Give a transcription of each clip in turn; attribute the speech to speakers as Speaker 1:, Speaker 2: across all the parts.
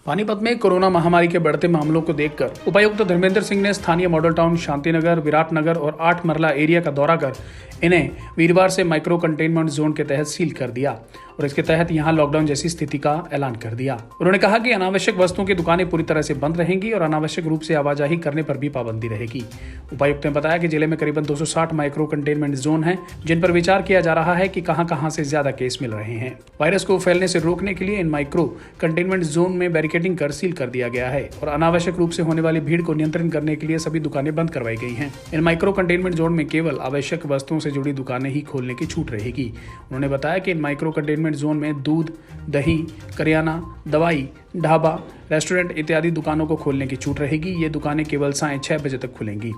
Speaker 1: पानीपत में कोरोना महामारी के बढ़ते मामलों को देखकर उपायुक्त धर्मेंद्र सिंह ने स्थानीय मॉडल टाउन शांतिनगर, विराटनगर और 8 मरला एरिया का दौरा कर इन्हें वीरवार से माइक्रो कंटेनमेंट जोन के तहत सील कर दिया और इसके तहत यहां लॉकडाउन जैसी स्थिति का ऐलान कर दिया। उन्होंने कहा कि अनावश्यक वस्तुओं की दुकानें पूरी तरह से बंद रहेंगी और अनावश्यक रूप से आवाजाही करने पर भी पाबंदी रहेगी। उपायुक्त ने बताया कि जिले में करीबन 260 माइक्रो कंटेनमेंट जोन हैं, जिन पर विचार किया जा रहा है कि कहां से ज्यादा केस मिल रहे हैं। वायरस को फैलने से रोकने के लिए इन माइक्रो कंटेनमेंट जोन में बैरिकेडिंग कर सील कर दिया गया है और अनावश्यक रूप से होने वाली भीड़ को नियंत्रण करने के लिए सभी दुकानें बंद करवाई गई हैं। इन माइक्रो कंटेनमेंट जोन में केवल आवश्यक वस्तुओं से जुड़ी दुकानें ही खोलने की छूट रहेगी। उन्होंने बताया कि इन माइक्रो कंटेनमेंट जोन में दूध, दही, करियाना, दवाई, ढाबा, रेस्टोरेंट इत्यादि दुकानों को खोलने की छूट रहेगी। ये दुकानें केवल साढ़े 6 बजे तक खुलेंगी।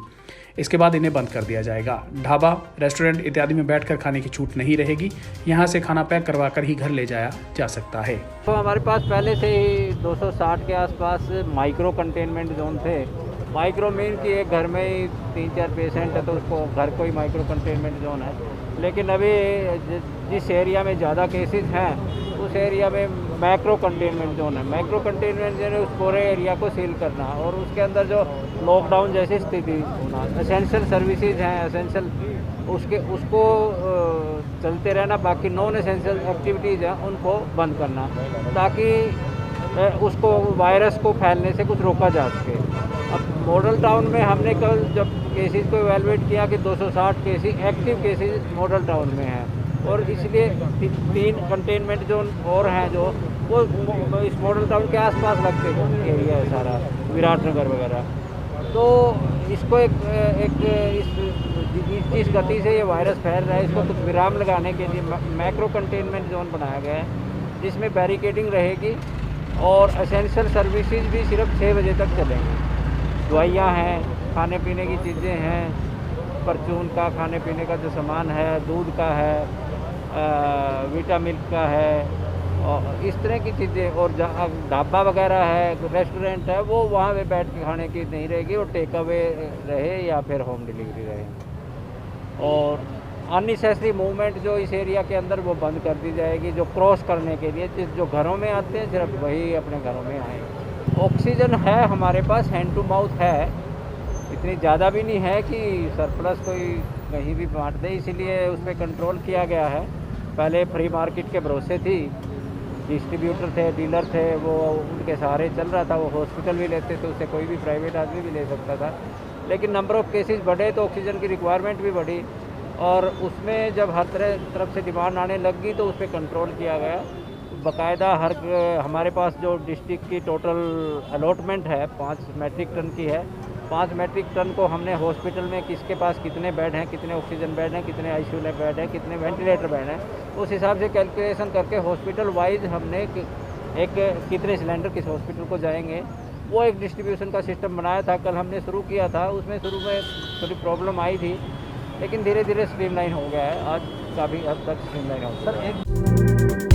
Speaker 1: इसके बाद इन्हें बंद कर दिया जाएगा। ढाबा, रेस्टोरेंट इत्यादि में बैठकर खाने की छूट नहीं रहेगी। यहाँ से खाना पैक करवा कर ही घर ले जाया जा सकता है।
Speaker 2: तो हमारे पास पहले से ही 260 के आसपास माइक्रो कंटेनमेंट जोन थे। माइक्रो मीन कि एक घर में ही 3-4 पेशेंट है तो उसको घर को ही माइक्रो कंटेनमेंट जोन है। लेकिन अभी जिस एरिया में ज़्यादा केसेस हैं उस एरिया में मैक्रो कंटेनमेंट जोन है। मैक्रो कंटेनमेंट जोन है उस पूरे एरिया को सील करना और उसके अंदर जो लॉकडाउन जैसी स्थिति होना, एसेंशियल सर्विसेज हैं, एसेंशियल उसको चलते रहना, बाकी नॉन एसेंशियल एक्टिविटीज़ हैं उनको बंद करना ताकि उसको वायरस को फैलने से कुछ रोका जा सके। अब मॉडल टाउन में हमने कल जब केसेस को इवेलुएट किया कि 260 cases active cases model town में हैं और इसलिए 3 कंटेनमेंट जोन और हैं जो वो इस मॉडल टाउन के आसपास लगते एरिया है सारा, विराटनगर वगैरह। तो इसको इस गति से ये वायरस फैल रहा है, इसको कुछ विराम लगाने के लिए मैक्रो कंटेनमेंट जोन बनाया गया है जिसमें बैरिकेडिंग रहेगी और एसेंशियल सर्विसेज भी सिर्फ 6 बजे तक चलेंगी। दवाइयाँ हैं, खाने पीने की चीज़ें हैं, परचून का खाने पीने का जो सामान है, दूध का है, वीटा मिल्क का है और इस तरह की चीज़ें। और जहाँ ढाबा वगैरह है, रेस्टोरेंट है, वो वहाँ पे बैठ के खाने की नहीं रहेगी और टेक अवे रहे या फिर होम डिलीवरी रहे। और अननेसेसरी मूवमेंट जो इस एरिया के अंदर वो बंद कर दी जाएगी। जो क्रॉस करने के लिए जो घरों में आते हैं सिर्फ वही अपने घरों में आएंगे। ऑक्सीजन है हमारे पास, हैंड टू माउथ है, इतनी ज़्यादा भी नहीं है कि सरप्लस कोई कहीं भी बांट दे, इसीलिए उस पर कंट्रोल किया गया है। पहले फ्री मार्केट के भरोसे थी, डिस्ट्रीब्यूटर थे, डीलर थे, वो उनके सहारे चल रहा था। वो हॉस्पिटल भी लेते थे, उससे कोई भी प्राइवेट आदमी भी ले सकता था। लेकिन नंबर ऑफ़ केसेस बढ़े तो ऑक्सीजन की रिक्वायरमेंट भी बढ़ी और उसमें जब हर तरफ से डिमांड आने लग गई तो उस पर कंट्रोल किया गया। बाकायदा हमारे पास जो डिस्ट्रिक्ट की टोटल अलॉटमेंट है 5 मैट्रिक टन की है। 5 मैट्रिक टन को हमने हॉस्पिटल में किसके पास कितने बेड हैं, कितने ऑक्सीजन बेड हैं, कितने आईसीयू बेड हैं, कितने वेंटिलेटर बेड हैं, उस हिसाब से कैलकुलेशन करके हॉस्पिटल वाइज हमने कितने सिलेंडर किस हॉस्पिटल को जाएंगे वो एक डिस्ट्रीब्यूशन का सिस्टम बनाया था। कल हमने शुरू किया था, उसमें शुरू में थोड़ी प्रॉब्लम आई थी लेकिन धीरे धीरे स्ट्रीमलाइन हो गया है। आज काफ़ी हद तक स्ट्रीमलाइन हो गया है।